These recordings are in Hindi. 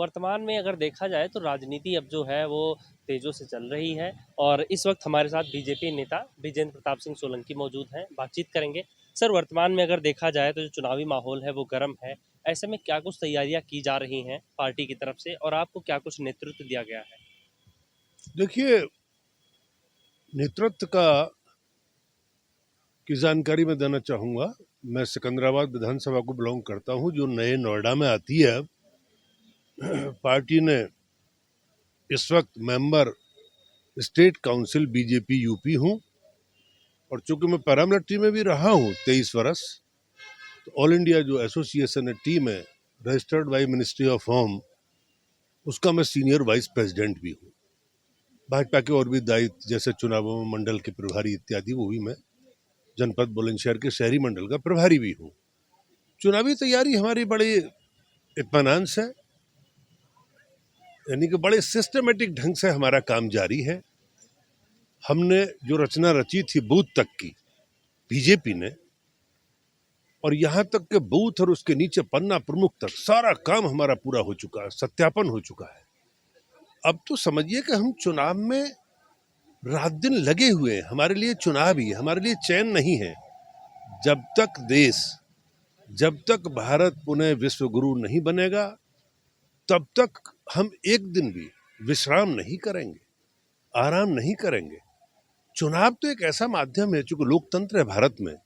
वर्तमान में अगर देखा जाए तो राजनीति अब जो है वो तेजों से चल रही है और इस वक्त हमारे साथ बीजेपी नेता विजेंद्र प्रताप सिंह सोलंकी मौजूद हैं। बातचीत करेंगे। सर, वर्तमान में अगर देखा जाए तो जो चुनावी माहौल है वो गर्म है। ऐसे में क्या कुछ तैयारियां की जा रही हैं पार्टी की तरफ से और आपको क्या कुछ नेतृत्व दिया गया है? देखिए, नेतृत्व की जानकारी मैं देना चाहूँगा। मैं सिकंदराबाद विधानसभा को बिलोंग करता हूँ, जो नए नोएडा में आती है। पार्टी ने इस वक्त member state council BJP UP हूँ, और चूंकि मैं पैरामिलिट्री में भी रहा हूँ 23 वर्ष, तो ऑल इंडिया जो एसोसिएशन है, टीम है registered by ministry of home, उसका मैं सीनियर वाइस प्रेसिडेंट भी हूँ। भाजपा के और भी दायित्व जैसे चुनावों में मंडल के प्रभारी इत्यादि, वो भी मैं जनपद बुलंदशहर के शहरी मंडल का प्रभारी भी हूँ। चुनावी तैयारी हमारी बड़ी इत्मीनान से, यानी कि बड़े सिस्टमेटिक ढंग से हमारा काम जारी है। हमने जो रचना रची थी बूथ तक की बीजेपी ने, और यहाँ तक के बूथ और उसके नीचे पन्ना प्रमुख तक सारा काम हमारा पूरा हो चुका है, सत्यापन हो चुका है। अब तो समझिए कि हम चुनाव में रात दिन लगे हुए हैं। हमारे लिए चुनाव ही, हमारे लिए चैन नहीं है। जब तक भारत पुनः विश्व गुरु नहीं बनेगा, तब तक हम एक दिन भी विश्राम नहीं करेंगे, आराम नहीं करेंगे। चुनाव तो एक ऐसा माध्यम है, चूंकि लोकतंत्र है भारत में,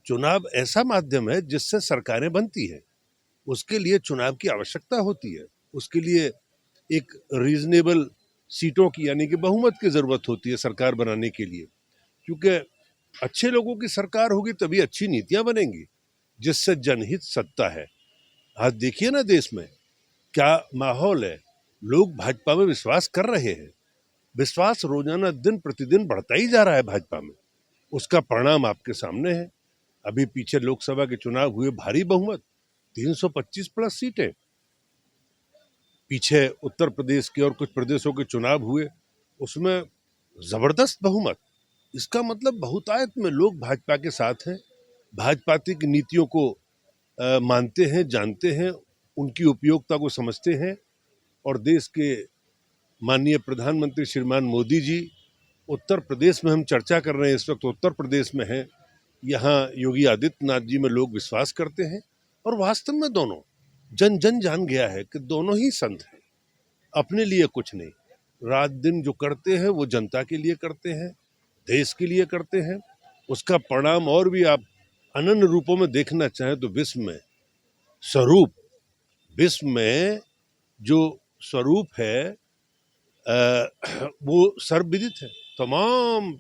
चुनाव ऐसा माध्यम है जिससे सरकारें बनती है। उसके लिए चुनाव की आवश्यकता होती है, उसके लिए एक रीजनेबल सीटों की, यानी कि बहुमत की जरूरत होती है सरकार बनाने के लिए। क्योंकि अच्छे लोगों की सरकार होगी तभी अच्छी नीतियां बनेंगी, जिससे जनहित सत्ता है। आज देखिए ना, देश में क्या माहौल है। लोग भाजपा में विश्वास कर रहे हैं। विश्वास रोजाना दिन प्रतिदिन बढ़ता ही जा रहा है भाजपा में। उसका परिणाम आपके सामने है। अभी पीछे लोकसभा के चुनाव हुए, भारी बहुमत 325 प्लस सीटें। पीछे उत्तर प्रदेश के और कुछ प्रदेशों के चुनाव हुए, उसमें जबरदस्त बहुमत। इसका मतलब बहुतायत में लोग भाजपा के साथ हैं, भाजपा की नीतियों को मानते हैं, जानते हैं, उनकी उपयोगिता को समझते हैं। और देश के माननीय प्रधानमंत्री श्रीमान मोदी जी, उत्तर प्रदेश में हम चर्चा कर रहे हैं, इस वक्त उत्तर प्रदेश में हैं, यहाँ योगी आदित्यनाथ जी में लोग विश्वास करते हैं। और वास्तव में दोनों जन जन जान गया है कि दोनों ही संत हैं, अपने लिए कुछ नहीं। रात दिन जो करते हैं वो जनता के लिए करते हैं, देश के लिए करते हैं। उसका परिणाम और भी आप अनन्य रूपों में देखना चाहें तो विश्व में जो स्वरूप है वो सर्वविदित है। तमाम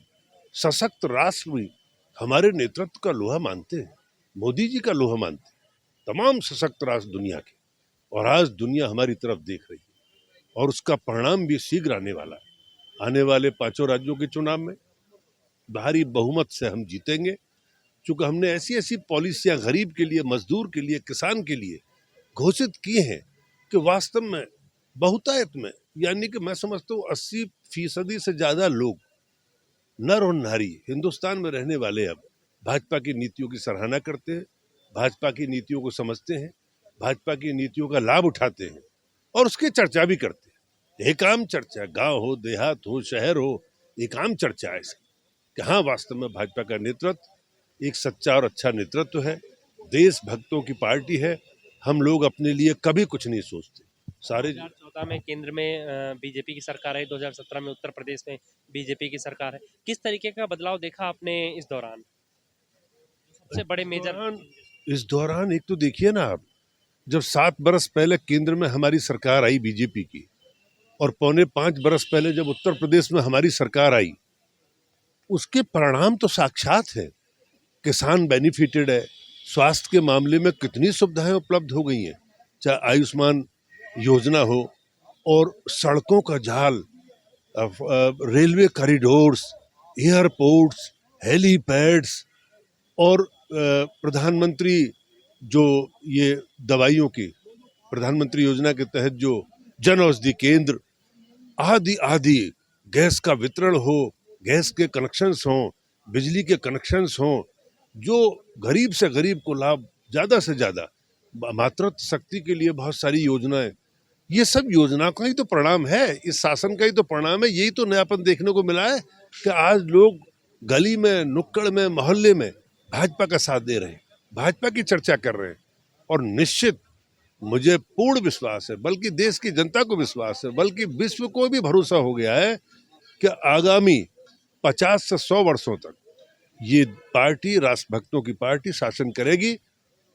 सशक्त राष्ट्र भी हमारे नेतृत्व का लोहा मानते हैं, मोदी जी का लोहा मानते हैं, तमाम सशक्त राष्ट्र दुनिया के। और आज दुनिया हमारी तरफ देख रही है, और उसका परिणाम भी शीघ्र आने वाला है। आने वाले 5 राज्यों के चुनाव में भारी बहुमत से हम जीतेंगे, क्योंकि हमने ऐसी ऐसी पॉलिसियां गरीब के लिए, मजदूर के लिए, किसान के लिए घोषित किए हैं कि वास्तव में बहुतायत में, यानी कि मैं समझता हूँ 80% से ज्यादा लोग, नर और नारी, हिंदुस्तान में रहने वाले अब भाजपा की नीतियों की सराहना करते हैं, भाजपा की नीतियों को समझते हैं, भाजपा की नीतियों का लाभ उठाते हैं और उसकी चर्चा भी करते हैं। एक आम चर्चा, गांव हो, देहात हो, शहर हो, एक आम चर्चा है कि हाँ, वास्तव में भाजपा का नेतृत्व एक सच्चा और अच्छा नेतृत्व है, देशभक्तों की पार्टी है। हम लोग अपने लिए कभी कुछ नहीं सोचते। सारे 2014 में केंद्र में बीजेपी की सरकार है, 2017 में उत्तर प्रदेश में बीजेपी की सरकार है। किस तरीके का बदलाव देखा आपने इस दौरान? सबसे बड़े मेजर इस दौरान एक तो देखिए ना आप, जब 7 बरस पहले केंद्र में हमारी सरकार आई बीजेपी की, और पौने 5 बरस पहले जब उत्तर प्रदेश में हमारी सरकार आई, उसके परिणाम तो साक्षात है। किसान बेनिफिटेड है, स्वास्थ्य के मामले में कितनी सुविधाएं उपलब्ध हो गई हैं, चाहे आयुष्मान योजना हो, और सड़कों का जाल, रेलवे कॉरिडोर्स, एयरपोर्ट्स, हेलीपैड्स, और प्रधानमंत्री जो ये दवाइयों की प्रधानमंत्री योजना के तहत जो जन औषधि केंद्र, आदि आदि, गैस का वितरण हो, गैस के कनेक्शंस हों, बिजली के कनेक्शंस हों, जो गरीब से गरीब को लाभ, ज़्यादा से ज़्यादा। मातृत्व शक्ति के लिए बहुत सारी योजनाएं, ये सब योजना का ही तो परिणाम है, इस शासन का ही तो परिणाम है। यही तो नयापन देखने को मिला है कि आज लोग गली में, नुक्कड़ में, मोहल्ले में भाजपा का साथ दे रहे हैं, भाजपा की चर्चा कर रहे हैं। और निश्चित मुझे पूर्ण विश्वास है, बल्कि देश की जनता को विश्वास है, बल्कि विश्व को भी भरोसा हो गया है कि आगामी 50 से 100 वर्षों तक ये पार्टी, राष्ट्रभक्तों की पार्टी शासन करेगी।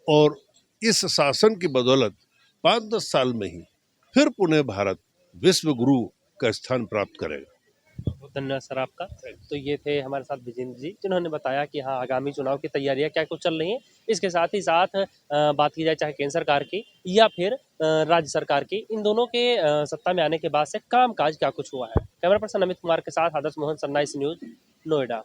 और इस शासन की बदौलत 5-10 साल में ही फिर पुनः भारत विश्व गुरु का स्थान प्राप्त करेगा। बहुत धन्यवाद सर आपका। तो ये थे हमारे साथ विजेंद्र जी, जिन्होंने बताया कि हाँ, आगामी चुनाव की तैयारियां क्या कुछ चल रही हैं। इसके साथ ही साथ बात की जाए चाहे केंद्र सरकार की या फिर राज्य सरकार की, इन दोनों के सत्ता में आने के बाद से काम काज क्या कुछ हुआ है। कैमरा पर्सन अमित कुमार के साथ आदर्श मोहन, सनराइज न्यूज, नोएडा।